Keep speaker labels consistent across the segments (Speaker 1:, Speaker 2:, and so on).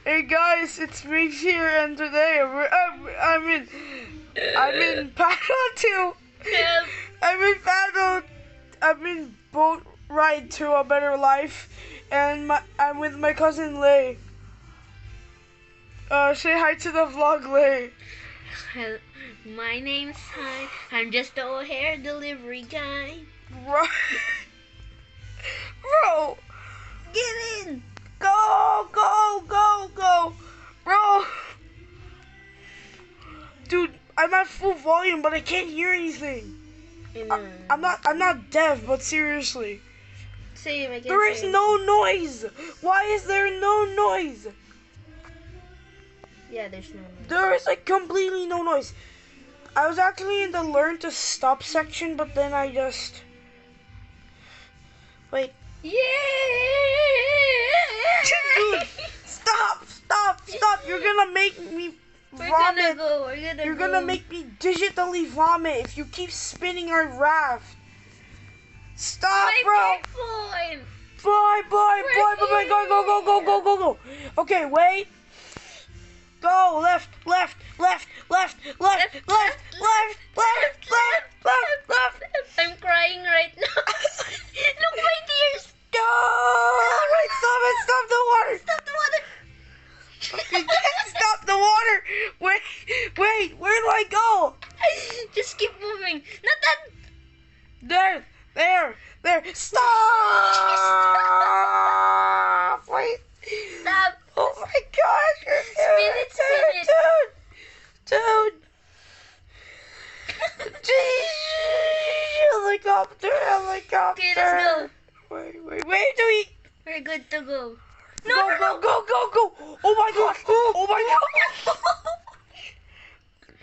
Speaker 1: Hey guys, it's Riggs here, and today I'm in paddle too.
Speaker 2: Help.
Speaker 1: I'm in boat ride to a better life, and I'm with my cousin Lay. Say hi to the vlog, Lay.
Speaker 2: My name's Hi. I'm just a hair delivery guy.
Speaker 1: Bro,
Speaker 2: Get in.
Speaker 1: go, bro. Dude, I'm at full volume, but I can't hear anything. I'm not deaf, but seriously.
Speaker 2: Same, I can
Speaker 1: There is no noise. Why is there no noise?
Speaker 2: Yeah, there's no noise.
Speaker 1: There is like completely no noise. I was actually in the learn to stop section, but then I just wait.
Speaker 2: Yeah.
Speaker 1: Dude, stop! You're gonna make me vomit. You're gonna make me digitally vomit if you keep spinning our raft. Stop, bro! Bye, go. Okay, wait. Go, left.
Speaker 2: I'm crying right now. Look, my tears.
Speaker 1: Go! Wait, stop the water.
Speaker 2: Stop the water.
Speaker 1: You can't stop the water. Wait, where do I go?
Speaker 2: Just keep moving. Not that.
Speaker 1: There. Stop! Wait.
Speaker 2: Stop.
Speaker 1: Oh my gosh.
Speaker 2: Spin it.
Speaker 1: Dude. Helicopter.
Speaker 2: Okay, let's go.
Speaker 1: Wait.
Speaker 2: We're good to go.
Speaker 1: Go. Oh my gosh.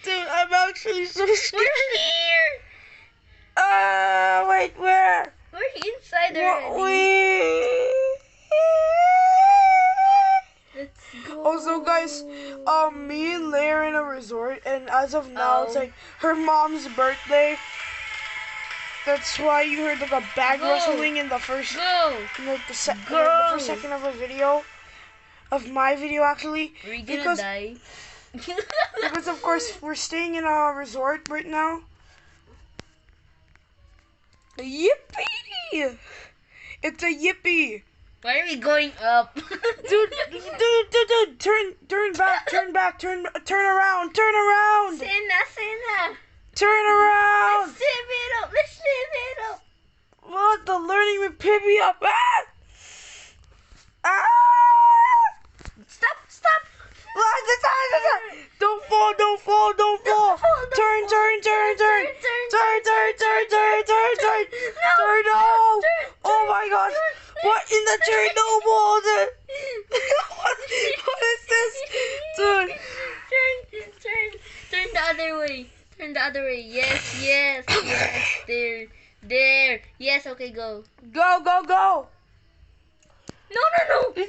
Speaker 1: Dude, I'm actually so scared.
Speaker 2: We're here.
Speaker 1: Wait, where?
Speaker 2: We're inside already. Let's go.
Speaker 1: Also, guys, me and Leia are in a resort, and as of now, it's like her mom's birthday. That's why you heard like a bag rustling in the first, the first second of a video, of my video actually.
Speaker 2: We're gonna die.
Speaker 1: Because of course we're staying in a resort right now. Yippee! It's a yippee.
Speaker 2: Why are we going up?
Speaker 1: Dude, turn back, turn around.
Speaker 2: Sena.
Speaker 1: Turn around.
Speaker 2: Let's live it up.
Speaker 1: What? The learning with Pibby up.
Speaker 2: Stop.
Speaker 1: Don't fall. Turn. No. Oh my gosh. What in the turn? No more. What is this? Dude.
Speaker 2: Turn the other way. Yes. There. Yes, okay, go.
Speaker 1: Go.
Speaker 2: No.
Speaker 1: Dude,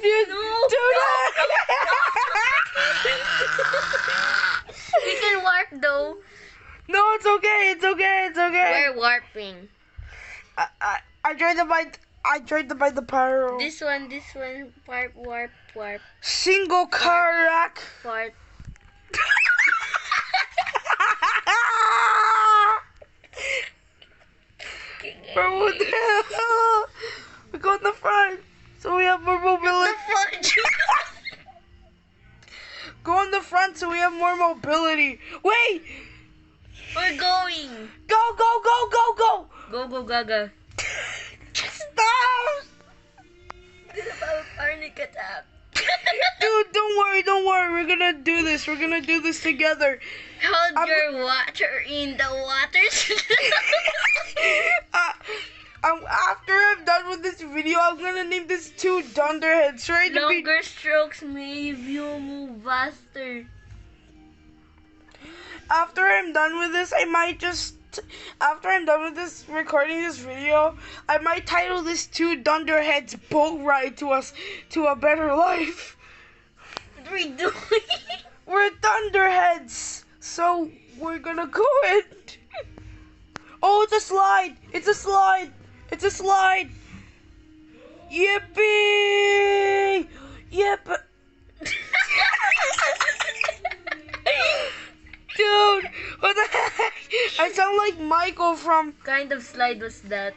Speaker 2: We can warp though.
Speaker 1: No, it's okay.
Speaker 2: We're warping.
Speaker 1: I tried to buy the pyro.
Speaker 2: This one, warp.
Speaker 1: Single kayak.
Speaker 2: Warp.
Speaker 1: Bro, what the hell? We go in the front, so we have more mobility. Go in the front, so we have more mobility. Wait!
Speaker 2: We're going.
Speaker 1: Go!
Speaker 2: Go, Gaga.
Speaker 1: Stop!
Speaker 2: Panic attack.
Speaker 1: Dude, don't worry. We're gonna do this together.
Speaker 2: Hold your water in the waters.
Speaker 1: After I'm done with this video, I'm gonna name this 2 dunderheads, right?
Speaker 2: Longer strokes make you move faster.
Speaker 1: After I'm done with this, recording this video, I might title this 2 dunderheads boat ride to a better life.
Speaker 2: What are we doing?
Speaker 1: We're thunderheads, so we're gonna go it. Oh, it's a slide. Yippee! Yep. sound like Michael from.
Speaker 2: Kind of slide was that?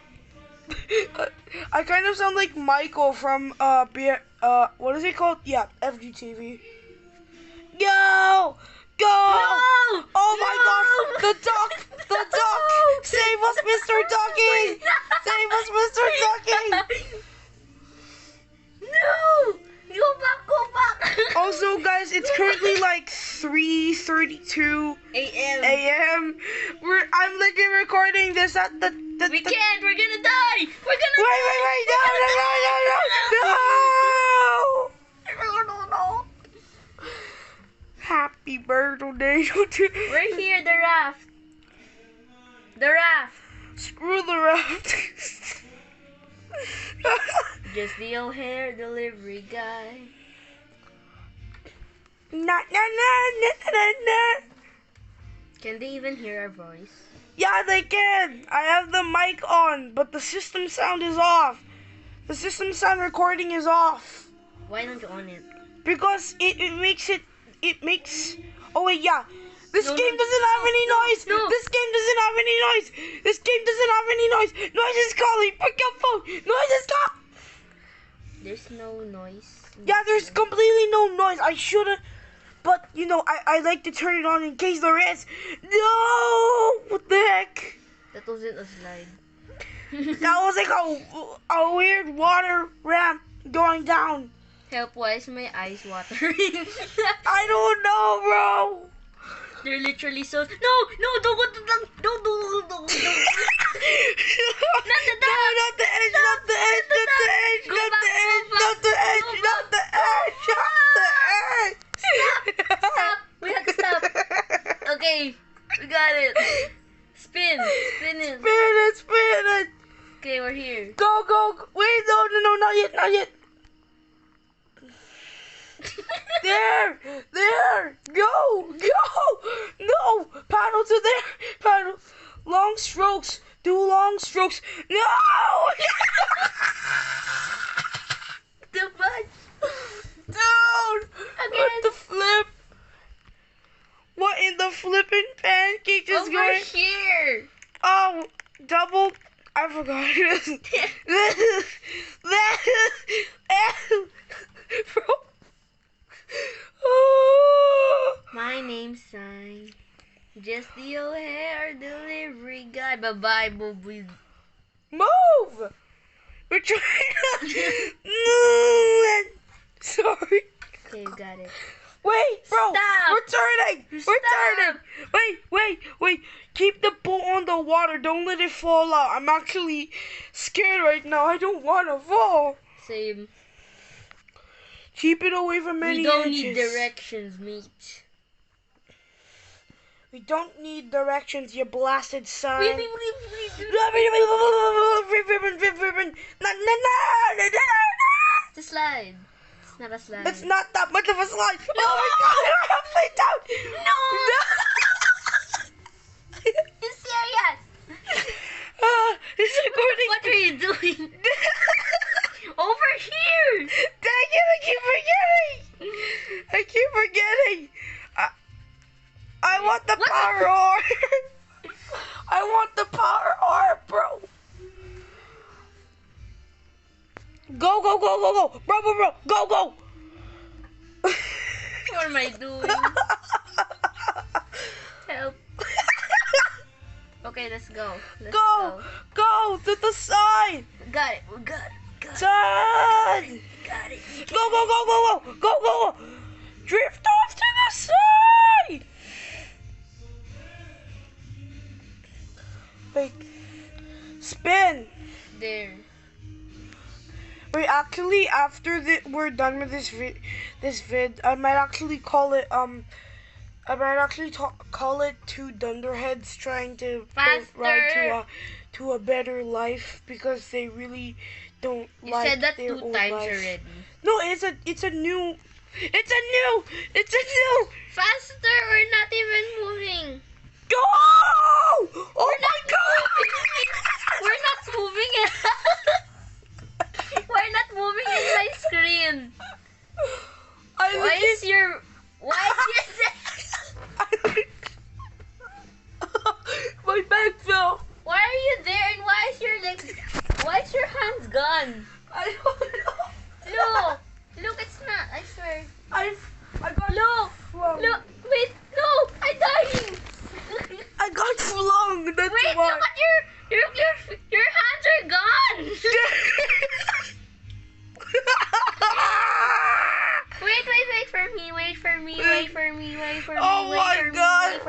Speaker 1: I kind of sound like Michael from what is it called? Yeah, FGTV. Go! Go!
Speaker 2: No!
Speaker 1: Oh my gosh! The duck! The duck!
Speaker 2: No!
Speaker 1: Save us, Mr. Ducky! Save us, Mr. Ducky!
Speaker 2: No! Go back! Go back!
Speaker 1: Also, guys, it's currently like 3:32 a.m. I'm literally recording this at the.
Speaker 2: We can't! We're gonna die! We're gonna
Speaker 1: Wait! No! Happy birthday to.
Speaker 2: We're here, the raft. The raft.
Speaker 1: Screw the raft.
Speaker 2: Just the O'Hare delivery guy.
Speaker 1: Na.
Speaker 2: Can they even hear our voice?
Speaker 1: Yeah, they can. I have the mic on, but the system sound is off. The system sound recording is off.
Speaker 2: Why don't you on it?
Speaker 1: Because it makes. Oh wait, yeah. This game doesn't have any noise.
Speaker 2: No.
Speaker 1: This game doesn't have any noise. This game doesn't have any noise. Noise is calling. Pick up phone. Noise is calling.
Speaker 2: There's no noise.
Speaker 1: Yeah, there's completely no noise. I should've, but you know, I like to turn it on in case there is. No, what the heck?
Speaker 2: That wasn't a slide.
Speaker 1: That was like a weird water ramp going down.
Speaker 2: Help, why is my eyes watering?
Speaker 1: I don't know, bro.
Speaker 2: They're literally so... No, don't go to the... Don't. Not the
Speaker 1: No,
Speaker 2: duck.
Speaker 1: not the edge, not the edge, not the edge,
Speaker 2: Go
Speaker 1: not
Speaker 2: back,
Speaker 1: the edge,
Speaker 2: go
Speaker 1: not the
Speaker 2: back,
Speaker 1: edge,
Speaker 2: go
Speaker 1: not the edge, not the edge.
Speaker 2: Stop. We have to stop. Okay, we got it. Spin it.
Speaker 1: Spin it.
Speaker 2: Okay, we're here.
Speaker 1: Go. Wait, no, not yet. There. Go. No, paddle to there. Paddle. Long strokes. Do long strokes. No.
Speaker 2: Too much.
Speaker 1: Dude. What the flip? What in the flipping pancake is
Speaker 2: Over
Speaker 1: going?
Speaker 2: here.
Speaker 1: Oh, double. I forgot. Bro.
Speaker 2: My name's Sign. Just the O'Hare delivery guy. Bye-bye, Bobby.
Speaker 1: Move! We're trying to move. Sorry.
Speaker 2: Okay, we got it.
Speaker 1: Wait, bro.
Speaker 2: Stop.
Speaker 1: We're turning.
Speaker 2: Stop.
Speaker 1: Wait. Keep the boat on the water. Don't let it fall out. I'm actually scared right now. I don't want to fall.
Speaker 2: Same.
Speaker 1: Keep it away from any
Speaker 2: We don't
Speaker 1: edges.
Speaker 2: need directions, mate.
Speaker 1: We don't need directions, you blasted son.
Speaker 2: It's a slide. It's not a slide.
Speaker 1: It's not that much of a slide. Oh my god, I'm upside down.
Speaker 2: No. You serious?
Speaker 1: It's recording.
Speaker 2: What are you doing? Over here.
Speaker 1: Dang it, I keep forgetting. I want the power orb. I want the power orb, bro. Go. Bro. Go.
Speaker 2: What am I doing? Help. Okay, let's go.
Speaker 1: Go to the side.
Speaker 2: We got it.
Speaker 1: Side.
Speaker 2: Got it.
Speaker 1: Go. Drift off to the side. Wait. Spin.
Speaker 2: There.
Speaker 1: Wait, actually, after we're done with this vid, I might actually call it call it two dunderheads trying to ride to a better life because they really don't
Speaker 2: You
Speaker 1: like
Speaker 2: said that
Speaker 1: their
Speaker 2: 2
Speaker 1: old
Speaker 2: times
Speaker 1: life.
Speaker 2: already.
Speaker 1: No, it's a new.
Speaker 2: Faster! We're not even moving.
Speaker 1: Go! Oh my god!
Speaker 2: We're not moving it. We're not moving in my screen. Why is your
Speaker 1: my back
Speaker 2: like, why is your hands gone?
Speaker 1: I don't know.
Speaker 2: Look, it's not. I swear.
Speaker 1: I got
Speaker 2: Look, wait, no, I'm dying.
Speaker 1: I got flung. That's
Speaker 2: Wait,
Speaker 1: why.
Speaker 2: look at your hands are gone. Wait for me.
Speaker 1: Oh my God,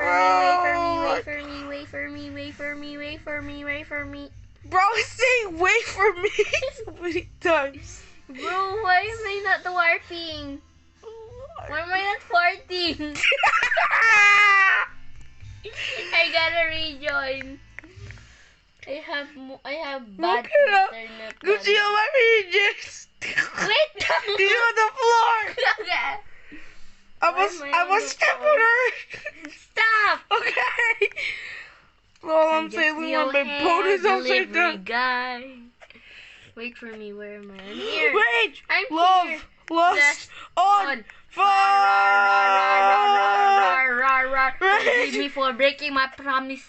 Speaker 2: Wait for me.
Speaker 1: Bro, say wait for me so many times.
Speaker 2: Bro, why am I not warping? Why am I not farting? I gotta rejoin. I have bad internet.
Speaker 1: Good see how my pages.
Speaker 2: Wait!
Speaker 1: He's on the floor.
Speaker 2: Okay.
Speaker 1: I was step on her.
Speaker 2: Stop!
Speaker 1: Okay. Well, I'm sailing on my boat is upside down.
Speaker 2: Guy. Wait for me. Where am I? I'm here.
Speaker 1: Wait.
Speaker 2: I'm
Speaker 1: Love.
Speaker 2: here.
Speaker 1: Lust. On. Fire.
Speaker 2: Forgive me for breaking my promise.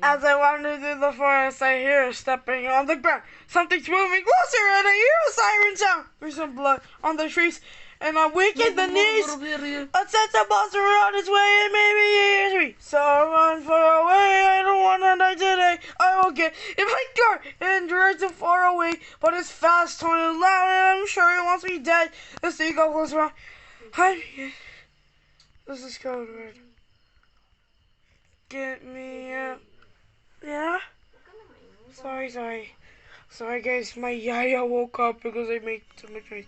Speaker 1: As I wander through the forest, I hear stepping on the ground. Something's moving closer, and I hear a siren sound. There's some blood on the trees, and I weaken the knees. A sense of monster around its way, and maybe he hears me. So I run far away. I don't want to die today. I will get in my car and drive too far away. But it's fast, tone and loud, and I'm sure he wants me dead. The seagull goes around. This is code word. Get me out. Yeah? Sorry guys, my yaya woke up because I made too much noise.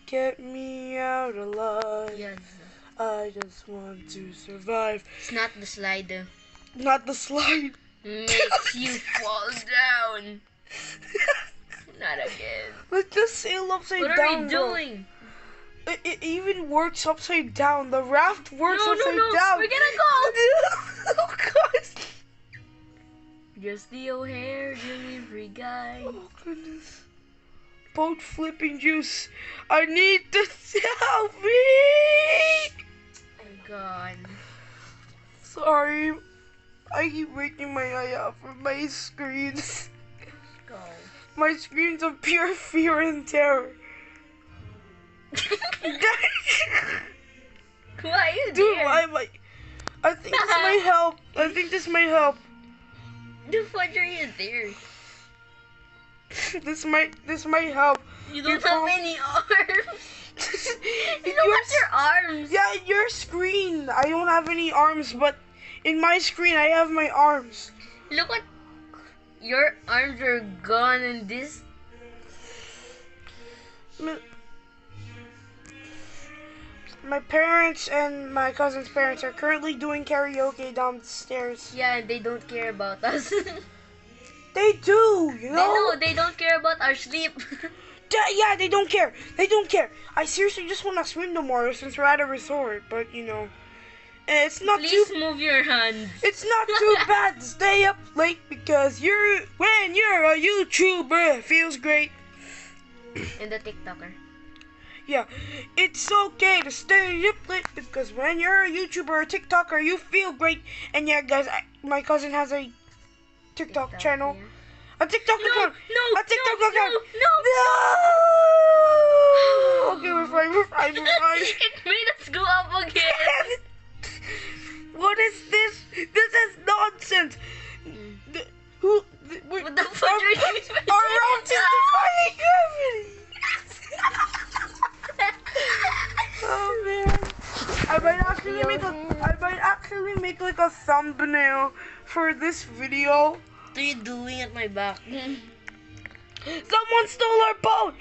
Speaker 1: Get me out alive.
Speaker 2: Yes.
Speaker 1: I just want to survive.
Speaker 2: It's not the slide though.
Speaker 1: Not the slide.
Speaker 2: Makes you fall down. Not again.
Speaker 1: Let's just sail upside down.
Speaker 2: What are we doing?
Speaker 1: It even works upside down. The raft works upside down.
Speaker 2: We're gonna go.
Speaker 1: Oh gosh.
Speaker 2: Just the O'Hare delivery guy.
Speaker 1: Oh goodness. Boat flipping juice. I need to help me.
Speaker 2: I'm gone.
Speaker 1: Sorry. I keep waking my eye up from my screens.
Speaker 2: Go.
Speaker 1: My screens of pure fear and terror.
Speaker 2: Why are you
Speaker 1: Dude,
Speaker 2: there?
Speaker 1: why am I think this might help. I think this might help.
Speaker 2: Dude, why are you there?
Speaker 1: This might help.
Speaker 2: You don't have any arms. You don't have your arms.
Speaker 1: Yeah, in your screen. I don't have any arms, but in my screen I have my arms.
Speaker 2: Look at your arms are gone and this.
Speaker 1: My parents and my cousin's parents are currently doing karaoke downstairs.
Speaker 2: Yeah, they don't care about us.
Speaker 1: They do, you know?
Speaker 2: They don't care about our sleep.
Speaker 1: Yeah, they don't care. They don't care. I seriously just want to swim tomorrow since we're at a resort, but you know, it's not
Speaker 2: Please move your hands.
Speaker 1: It's not too bad to stay up late because when you're a YouTuber, it feels great.
Speaker 2: And the TikToker.
Speaker 1: Yeah, it's okay to stay up late because when you're a YouTuber or TikToker, you feel great. And yeah, guys, my cousin has a TikTok channel.
Speaker 2: Yeah.
Speaker 1: A TikTok account.
Speaker 2: No,
Speaker 1: A TikTok account.
Speaker 2: No.
Speaker 1: Okay, we're fine.
Speaker 2: It made us go up again.
Speaker 1: What is this? This is nonsense.
Speaker 2: What the fuck are you doing?
Speaker 1: Our raft is defying gravity. Oh man. I might actually make like a thumbnail for this video.
Speaker 2: What are you doing at my back?
Speaker 1: Someone stole our boat!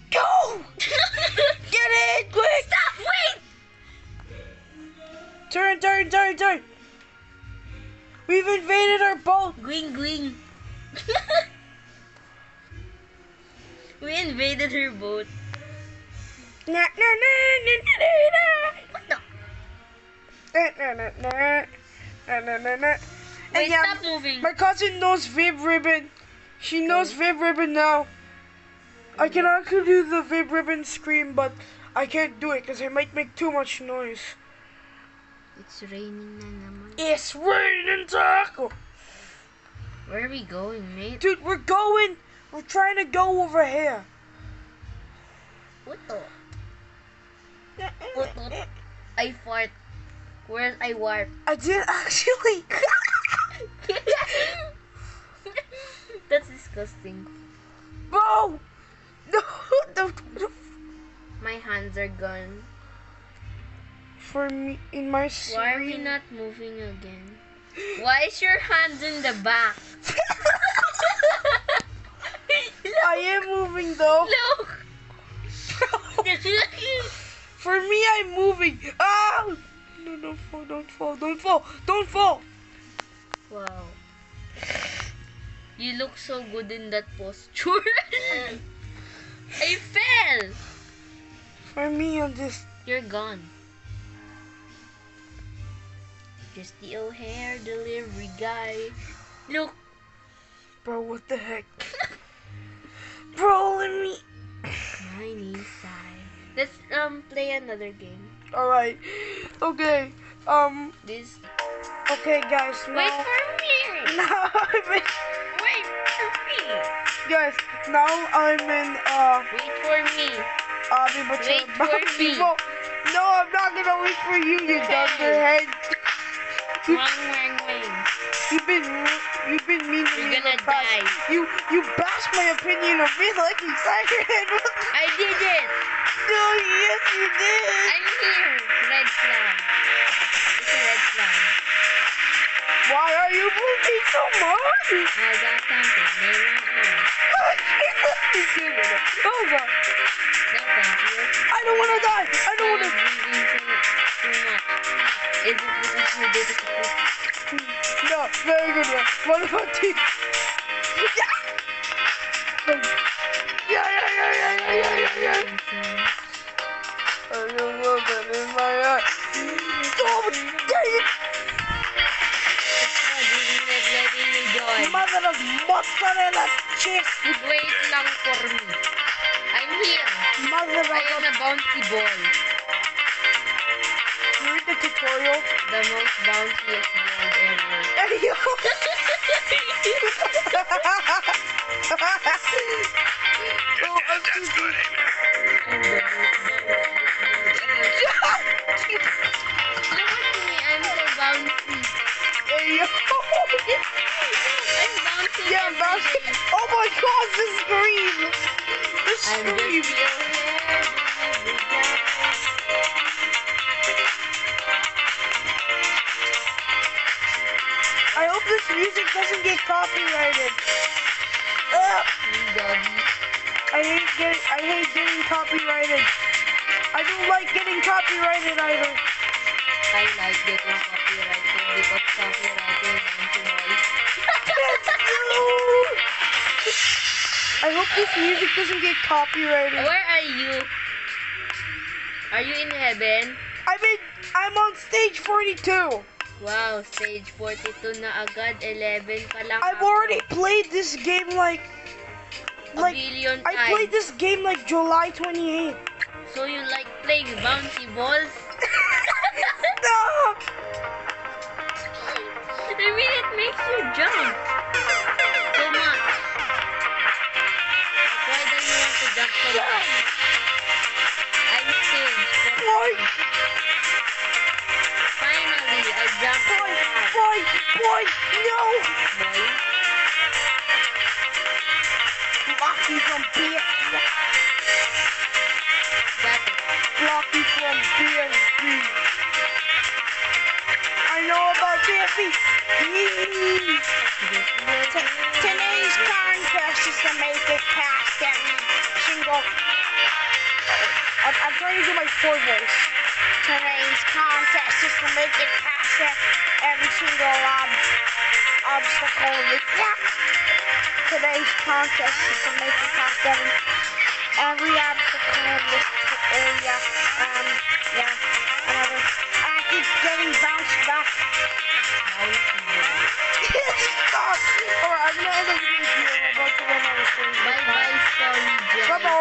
Speaker 1: Go! Get in, quick!
Speaker 2: Stop, wait!
Speaker 1: Turn! We've invaded our boat!
Speaker 2: Gwing. We invaded her boat. What the?
Speaker 1: And
Speaker 2: Wait, stop moving.
Speaker 1: My cousin knows Vib Ribbon. She knows Vib Ribbon now. I can actually do the Vib Ribbon scream, but I can't do it because it might make too much noise.
Speaker 2: It's raining na naman.
Speaker 1: It's raining taco.
Speaker 2: Where are we going, mate?
Speaker 1: Dude, we're trying to go over here.
Speaker 2: What the? What? I fart. Where's I warp?
Speaker 1: I didn't actually.
Speaker 2: That's disgusting.
Speaker 1: Bro! No!
Speaker 2: My hands are gone.
Speaker 1: For me, in my screen.
Speaker 2: Why are we not moving again? Why is your hands in the back?
Speaker 1: I am moving though.
Speaker 2: Look!
Speaker 1: For me, I'm moving. Ah! No, don't fall, don't fall, don't fall, don't fall.
Speaker 2: Wow. You look so good in that posture. I fell!
Speaker 1: For me, I'm just...
Speaker 2: You're gone. Just the O'Hare delivery guy. Look!
Speaker 1: Bro, what the heck? Bro, let me...
Speaker 2: My knees sigh. Let's play another game.
Speaker 1: Alright. Okay.
Speaker 2: This...
Speaker 1: Okay, guys. Now...
Speaker 2: Wait for me!
Speaker 1: Now I'm in...
Speaker 2: Wait for me!
Speaker 1: Guys, now I'm in,
Speaker 2: Wait for me! Wait for me!
Speaker 1: No, I'm not gonna wait for you, you dunderhead.
Speaker 2: Wang, wang, wang.
Speaker 1: You've been mean to me.
Speaker 2: You're gonna die.
Speaker 1: You bashed my opinion of me like excited.
Speaker 2: I did it!
Speaker 1: No, yes you did.
Speaker 2: I'm here! Red flag. It's a red flag.
Speaker 1: Why are you moving so much?
Speaker 2: I got something. They want more.
Speaker 1: Oh god.
Speaker 2: No, thank you.
Speaker 1: I don't wanna die. I don't wanna.
Speaker 2: Breathing too much. Is it because you did it?
Speaker 1: No, very good one. What about you? Yeah. I don't know that in my eye. Oh, dang it!
Speaker 2: Letting me join.
Speaker 1: Mother of mozzarella cheese!
Speaker 2: Wait lang for me. I'm here.
Speaker 1: Mother
Speaker 2: I
Speaker 1: of
Speaker 2: am a bouncy ball.
Speaker 1: You read the tutorial?
Speaker 2: The most bounciest ball ever.
Speaker 1: Hey, yo! Oh, I'm too deep.
Speaker 2: I'm the most Look at me, I'm so bouncy.
Speaker 1: Hey, yo!
Speaker 2: I'm bouncing.
Speaker 1: Yeah, I'm bouncing. Oh my god, the scream! The
Speaker 2: I'm
Speaker 1: scream!
Speaker 2: just your hair.
Speaker 1: I hope this music doesn't get copyrighted.
Speaker 2: Doggy.
Speaker 1: I hate getting copyrighted. I don't like getting copyrighted either.
Speaker 2: I like getting copyrighted because copyrighted noise.
Speaker 1: I hope this music doesn't get copyrighted.
Speaker 2: Where are you? Are you in heaven?
Speaker 1: I'm on stage 42.
Speaker 2: Wow, stage 42 na agad, 11 pa lang.
Speaker 1: I've already played this game like
Speaker 2: a billion times.
Speaker 1: I played this game like July 28th.
Speaker 2: So you like playing bouncy balls?
Speaker 1: Stop!
Speaker 2: I mean, it makes you jump. So much. Why don't you want to jump so much? I'm stage 42. Finally, I jumped so high.
Speaker 1: Boy, no!
Speaker 2: Boy.
Speaker 1: Blocky from BSB.
Speaker 2: Got it.
Speaker 1: Blocky from BSB. I know about BSB. Today's contest is to make it past every single... I'm trying to do my four voice. Today's contest is to make it past every single obstacle. Today's contest is to make it past every obstacle in this area. Yeah, whatever. I keep getting bounced back. Stop! Alright, I'm gonna end the video. I'm about to run out of things.
Speaker 2: Bye-bye, sorry, Jen.
Speaker 1: Bye-bye.